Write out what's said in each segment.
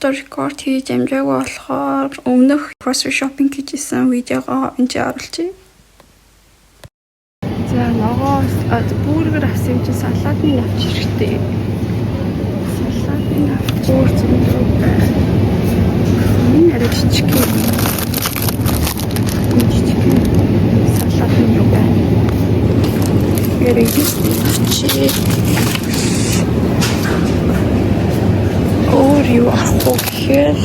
дор рекорд хийж амжаагүй болохоор өмнөх grocery shopping хийжсэн видеогоо энд оруулчих. За ногоос бургер авсан юм чи салаатын авч хэрэгтэй. Салаатын авч өөр зөндөө байна. Энэ арай жижиг юм. Салаатын юу байна? Яригс чи юу ахгүй гэхээр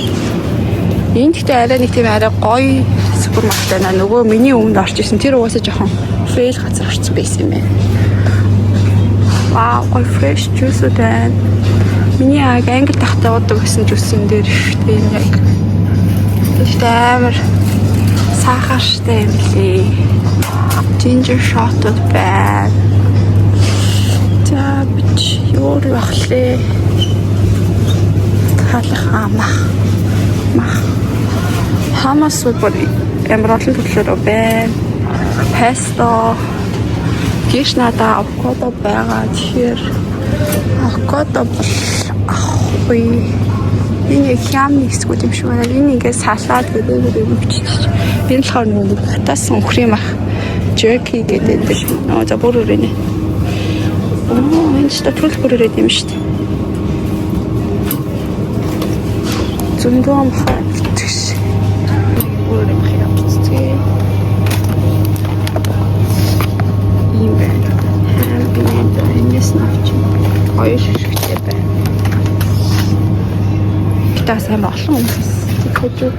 энэ гэхдээ арай нэг тийм арай гоё супермаркет байна. Нөгөө миний өмнө орж исэн тэр угаасаа жоохон фреsh газар орсон байсан юм байна. Вау, гоё fresh juice байна. Миний англи тахтай уудаг гэсэн juice-ын дээр ихтэй юм яг. Тэгтээ амар сахартай юм лээ. Ginger shot-ууд байна. За бич юу бахлаа. Хамас бүр ямар олон төрлөөр байна. Песто, гиш надаа авокадо байгаа. Тэгэхээр авокадо бол ахгүй. Энэ хям нэгсгүүд юм шиг байна. Энэ ингээ салаад гэдэг юм бичиж. Энэ болохоор нэг хатаас өнгөх юм ах. Jerky гэдэг нөө за бүр өрөө нэ. Энэ ч төрөл бүрээд юм шүү дээ. Зөндөө махаж бүр юм хийвчээ. Ийм байна. Энэс навч. Хоёр шишгтэй байна. Гэтээс амар олон хүмүүс тэгэхэд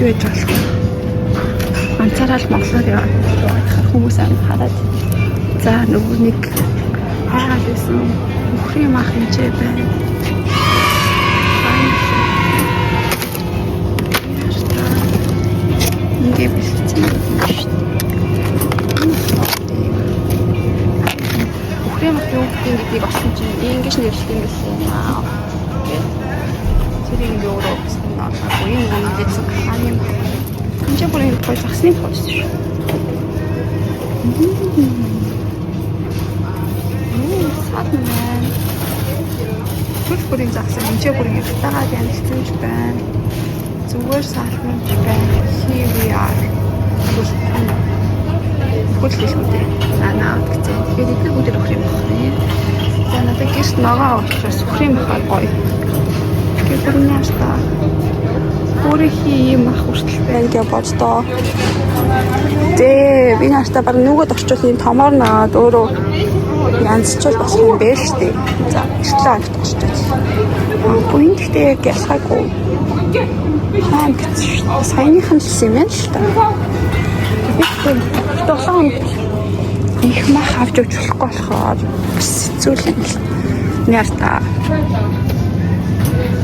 юу яж болох. Анцаарал монголоор явах хүмүүс амар хараад. За нөгөө нэг хаагаад байсан. Өхрийн мах хэмжээ байна. Ингээ бэлтгэсэн юм шүү дээ. Өхрийн мах юу гэдгийг олсон чинь ингэж нэрлэдэг юм байна. Тэрийг ингээ өөрөө өгсөн юм аа. Энэ үнэтэйсэн хааны юм. Энд бүр ингэ гоё загсны пост шүү. Саад маань. Бүрийн загсан энэ бүр ингэ таагаад янзлсан юм байна. Зүгээр салмж байна. Here we are. Бүлгэлгүүдээ наа гэсэн. Тэгээд эдгүүдээр өхрийн байна. За надад гэрт ногоо учраас өхрийн бахаа гоё. Тэгээд бүрнээс та өөрийнхөө юм ах хүртэл байна гэж боддоо. Дээ би нааштай баг нүгэд орчвол юм томоор наад өөрөө янзчул болох юм бэ шүү дээ. За эртлээ оногт орчвол. Бүхэн гэхдээ яг ялгаагүй. Хаан гэж саяныхан л юм байна л та. Долоон их мах авч өгч болохгүй болохоор хэцүүлэн л нэрта.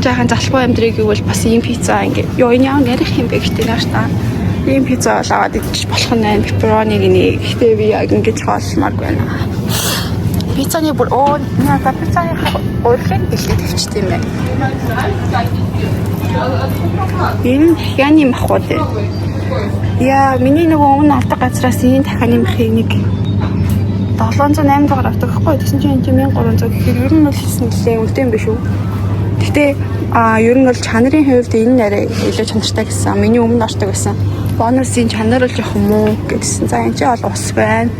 Жаахан залхуу амьдрыг гэвэл бас ийм пицца ингээ ёо энэ яа нэрх юм бэ гэдэг нэрта. Ийм пицца бол аваад идчих болох нь байна. Pepperoni гинэ. Гэхдээ би яг ингэж хоолмаар байна. Пиццаны бүр надад пиццаны урлагийг бэлдээд авчт юм байна. Энэ яны махууд. Яа, миний нөгөө өмнө авдаг газраас энэ дахианы махыг нэг 708 дугаар авдаг байхгүй. Тэсэн чинь 1300 гэхээр ер нь бол нэлээ үнэтэй юм биш үү? Гэтэ ер нь бол чанарын хувьд энэ нэрээ илүү чанартай гэсэн. Миний өмнө ордог байсан. Бонусын чанар бол жоох муу гэсэн. За энэ ч бол ус байна.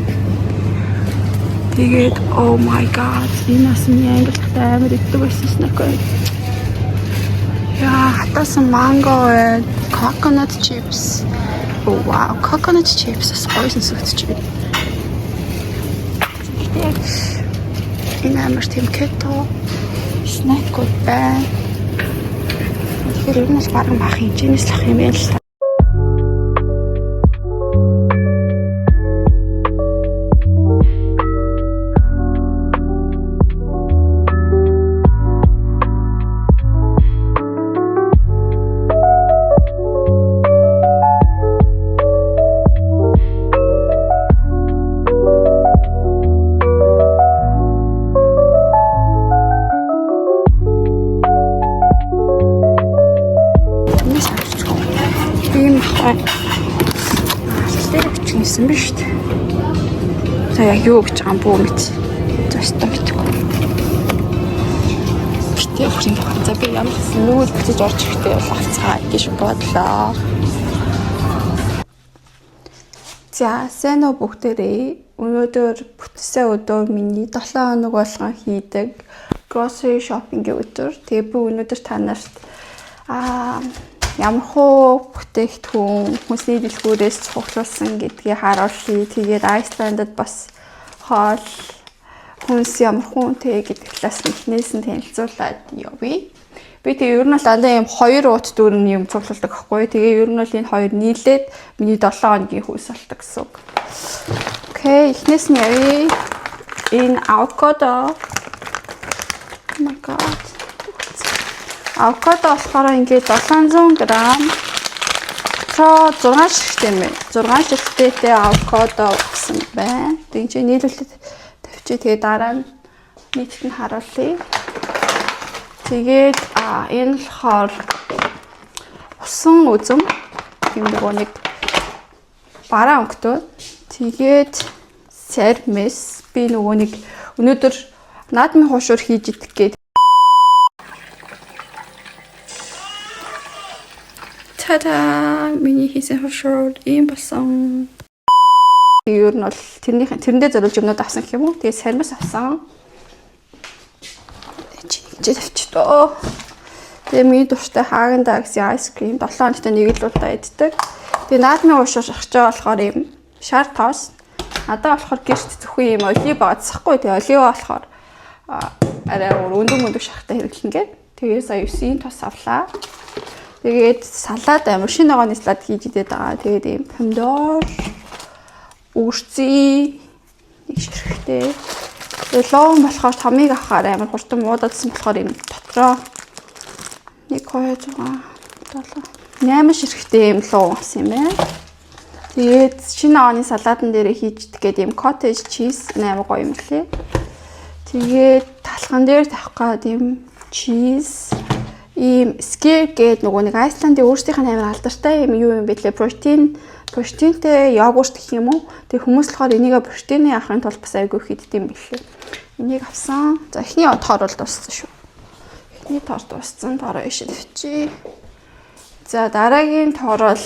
Тэгээд oh my god, энэ бас миний англи дахтай амар иддэг байсан снэк. Яа, хатасан манго, coconut chips. Oh wow, coconut chips is poison сэгдэж байна. Энэ амар тийм keto снэкүүд байна. Тэгэхээр ер нь л баруун мах хэмжээнээс л ах юм байна л та. Алтай биш үү? За яг юу гэж байгаа юм бүү мэд. За өстө мэдгүй. Тэгээ өхрийн гавхан. За би ямар ч нүүл буцаж орж ирэхдээ бол авцгаа гэж бодлоо. За сайн уу бүгдээрээ. Өнөөдөр бүтсэн өдөр миний 7 хоног болгон хийдэг grocery shopping-ийн өдөр. Тэгээ би өнөөдөр та нарт ямар хөө бүтээгдэхүүн хүнсний дэлгүүрээс цуглуулсан гэдгийг харуулъя. Тэгээд Iceland-д бас хоол хүнс ямар хүнтэй гэдэг талаас нэхнээс нь танилцуулаад явъя. Би тэгээ ер нь бол дандаа юм 2 уут дөрөв юм цуглуулдаг байхгүй. Тэгээ ер нь бол энэ хоёр нийлээд миний 7 хоногийн хүйс болдог гэсэн үг. Окей, эхнээс нь явъя. Энэ авокадо. Oh my god. Авокадо болохоор ингээд 700 г. 6 ширхтээ юм. 6 ширхтээтэй авокадо гэсэн байна. Тэгээ чи нийлүүлээд тавьчих. Тэгээ дараа нь нийтд нь харуулъя. Тэгээд энэ болохоор усан үзэм юм нэг бараа өнгөтэй. Тэгээд сармис би нөгөө нэг өнөөдөр наадмын хуушуур хийж идэх гээд тата миний хийсэн хуушуур ийм болсон. Ер нь бол тэрэндээ зориулж юмнууд авсан гэх юм уу. Тэгээд сармис авсан. Чи тавьчихдоо. Тэгээ миний дуртай Häagen-Dazs ice cream 7 хоногт нэг л удаа иддэг. Тэгээ наадмын хуушуур шахаж байгаа болохоор ийм шар тост. Надаа болохоор гэрт зөвхөн ийм олив бацсахгүй. Тэгээ олив болохоор арай өндөг шахахтай хэрэглэн гээд. Тэгээ сая 9-ийн тос авлаа. Тэгээд салаад амар шинэ ногооны салаад хийж идээд байгаа. Тэгээд ийм помидор, үрцээ, нэг ширхтээ. Тэгээд лоон болохоор томыг авахаар амар хурдан муудадсан болохоор ийм дотроо 1 2 6 7 8 ширхтээ ийм лоон авсан юм байна. Тэгээд шинэ ногооны салаатан дээр хийж идэх гээд ийм cottage cheese амар гоё юм лээ. Тэгээд талхан дээр тавих гээд ийм cheese ийм скир гээд нөгөө нэг Iceland-ийн өөрсдийнх нь амар алдартай юм юу юм бэ лээ. Протеинтэй йогурт гэх юм уу. Тэгээ хүмүүс болохоор энийг протеины авахын тулд бас айгүй хийддэг юм билээ. Энийг авсан. За эхний тоор бол дууссан шүү. Эхний тоор дууссан. Тоороо ишээ тавьчих. За дараагийн тоор бол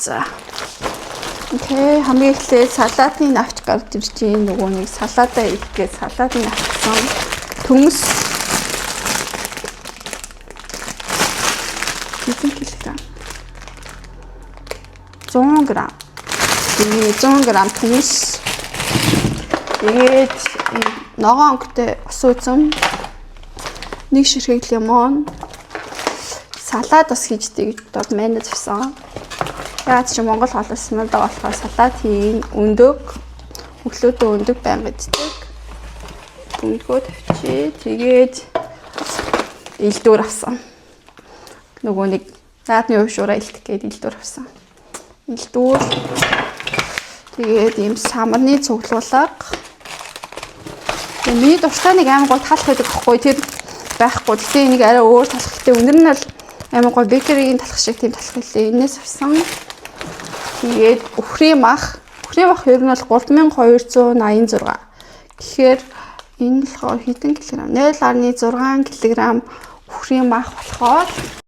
за. Окей, хамгийн эхлээд салаатын авч гарч ирж чинь нөгөө нэг салаатаа идгээд салаатын авсан. Төмс 100 кг. 100 г. Тэгээд 100 г төмс. Тэгээд ногоон өнгөтэй ус үзэм. 1 ширхэг лимон. Салаад бас хийж дэг дод манайд авсан. Яагаад ч Монгол хоолойс надад болохоор салаад хийн өндөг. Өглөөдөө өндөг байнга иддэг. Өндгөө тавьчих. Тэгээд илдүүр авсан. Нөгөө нэг наадмын хуушуураа илтэх гээд илдүүр авсан. Илдүүр. Тэгээд ийм самарны цуглуулга. Миний дуртай нэг амар гоо талах байдаг байхгүй тэр байхгүй. Тэгтээ энийг арай өөр талах хэрэгтэй. Өнөр нь бол амар гоо бекеригийн талах шиг тийм талах хэлээ. Энээс авсан. Тэгээд өхрийн мах. Өхрийн мах ер нь бол 3286. Тэгэхээр энэ болохоор хэдэн килограмм? 0.6 кг өхрийн мах болохоор $75,000.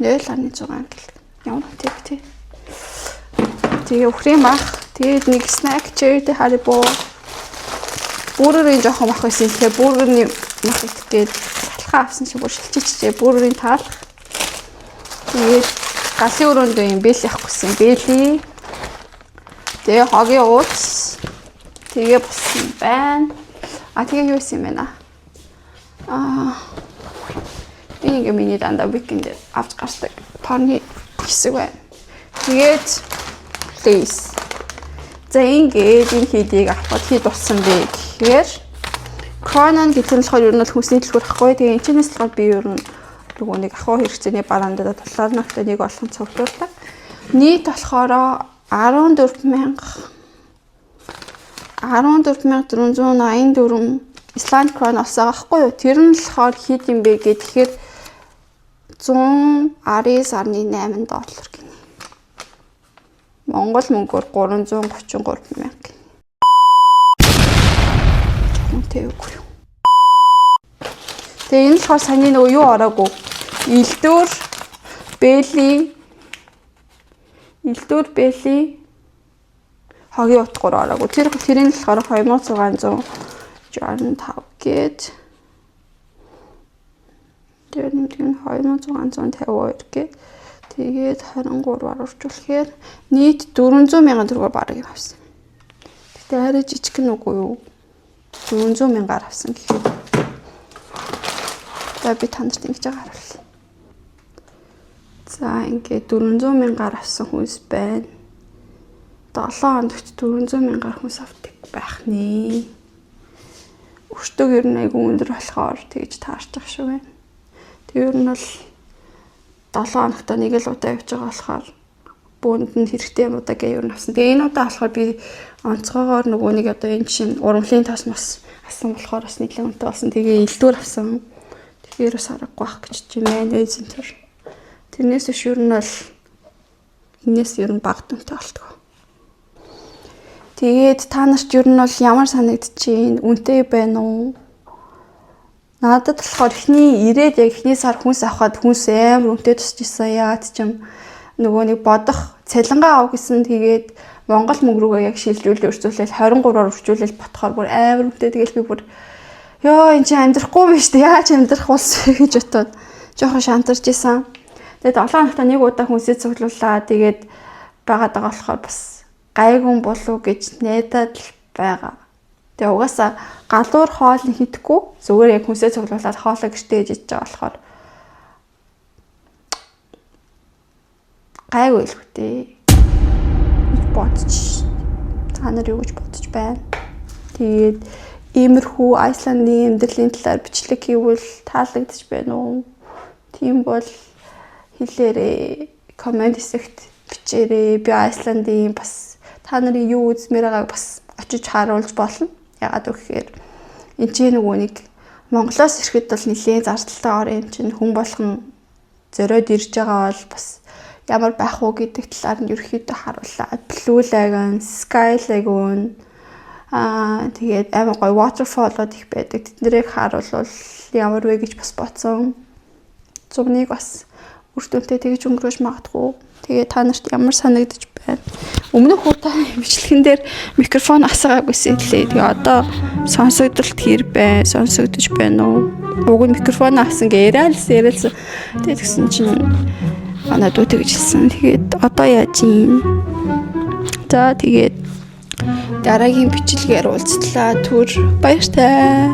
0.6 кг. Ямар хөтэй бэ? Тэгээ өхрийн мах, тэгээд нэг snack cherry Haribo. Бүрэрийн жоохон мах байсан. Тэгэхээр бүрэрийн мах идэх гээд салхаа авсан чи бүр шилчичээ бүрэрийн таалах. Тэгээд галын өрөөндөө юм бэл явах гэсэн бэли. Тэгээ хогийн ууц. Тэгээ болсон байна. Тэгээ юу юм бэ наа? Энийг миний дандаа weekend авч гардаг. Тооны хэсэг байна. Тэгээд please. За ингээд энэ хийдийг авахд хий дурсан бэ гэхээр Cronan гэдэг нь болохоор ер нь хүнсний дэлгүүр ахгүй. Тэгээ энэ чинээс болохоор би ер нь нөгөө нэг ахуй хэрэгцээний бараандаа тулаарнахтай нэг олон цогцолтой. Нийт болохоор 14,000 14484 Исланд крон авсан байхгүй юу? Тэр нь болохоор хэд юм бэ гэхээр тэгэхээр 119.8 доллар гинэ. Монгол мөнгөөр 333 мянга гинэ. Үнэтэй үгүй юу? Тэгээ энэ болохоор саяны нөгөө юу ороогүй. Илдвэр бэли хогийн утгаар ороогүй. Тэрийн болохоор 2665 гээд тэр нэмтэн 2652 гээд тэгээд 23-аар урьдчилэхээр нийт 400 мянган төгрөгөөр бараг юм авсан. Гэтэ арай жижиг нь үгүй юу? 400 мянгаар авсан гэхэд. За би танд ингэж харуулъя. За ингээд 400 мянгаар авсан хүнс байна. 7 хоногийн 400 мянгаар хүнс авдаг байх нэ. Өртөг ер нь айгүй өндөр болохоор тэгж таарч байгаа шүү байна. Тэг ер нь бол 7 хоногт нэг л удаа явж байгаа болохоор бүүнд нь хэрэгтэй юм удаа гээ ер нь авсан. Тэгээ энэ удаа болохоор би онцгойгоор нөгөө нэг одоо энэ чинь урамлын тос мос авсан болохоор бас нэлээд үнэтэй болсон. Тэгээ илдвэр авсан. Тэгэхээр бас аргагүй байх гэж чинь байна эзэн төр. Тэрнээс биш ер нь бол энэс ер нь баг дүнтэй болтгоо. Тэгээд та нарт ер нь бол ямар санагдчихээн? Үнэтэй байна уу? Надад болохоор эхний сар хүнс авахад хүнс амар үнэтэй тусчихсан. Яагаад ч юм нөгөө нэг бодох цалингаа ав гэсэн тэгээд Монгол мөнгө рүүгээ яг шилжүүлээд өрцүүлэл 23-аар өрчүүлэл ботхоор бүр амар үнэтэй. Тэгэл би бүр ёо энэ чи амьдрахгүй юм шүү дээ. Яаж амьдрах улс вэ гэж бодоод жоохон шантарч исэн. Тэгээд 7 хоногт нэг удаа хүнсээ цуглууллаа. Тэгээд байгаад байгаа болохоор бас гайгүй болов гэж найдаад л байгаа. Тэгээ угаасаа галуур хоол нь хийхгүй зүгээр яг хүнсээ цуглуулад хоолоо гэртээ ээж байгаа болохоор гайгүй л хөтэй. Бодчих. Та нар юу гэж бодож байна? Тэгээд иймэрхүү Айсландын амьдралын талаар бичлэг хийвэл таалагдчих байна уу? Тийм бол хэлээрээ комент хэсэгт бичээрэй. Би Айсландын бас та нарын юу үзмээр байгааг бас очиж харуулж болно. Ягаад гэвэл энэ чинь нөгөө нэг Монголоос ирэхэд бол нэлээд зардалтай ор юм чинь хүн болгон зориод ирж байгаа бол бас ямар байх уу гэдэг талаар нь ерөөхдөө харууллаа. Blue Lagoon, Sky Lagoon тэгээд амар гоё waterfall-ууд их байдаг. Тэднийг харуулвал ямар вэ гэж бас бодсон. Зурныг бас үр дүнтэй тэгж өнгөрөөж магадгүй. Тэгээ та нарт ямар санагдаж байна? Өмнөх удаа бичлэгэн дээр микрофон асаагүйсэн лээ. Тэгээ одоо сонсогдолт хэр байна? Сонсогдож байна уу? Уг нь микрофон авсан гэ яриалсан. Тэгээ тэгсэн чинь манай дүү тэгжсэн. Тэгээд одоо яаж юм? За тэгээд дараагийн бичлэгээр уулзтлаа. Түр баяртай.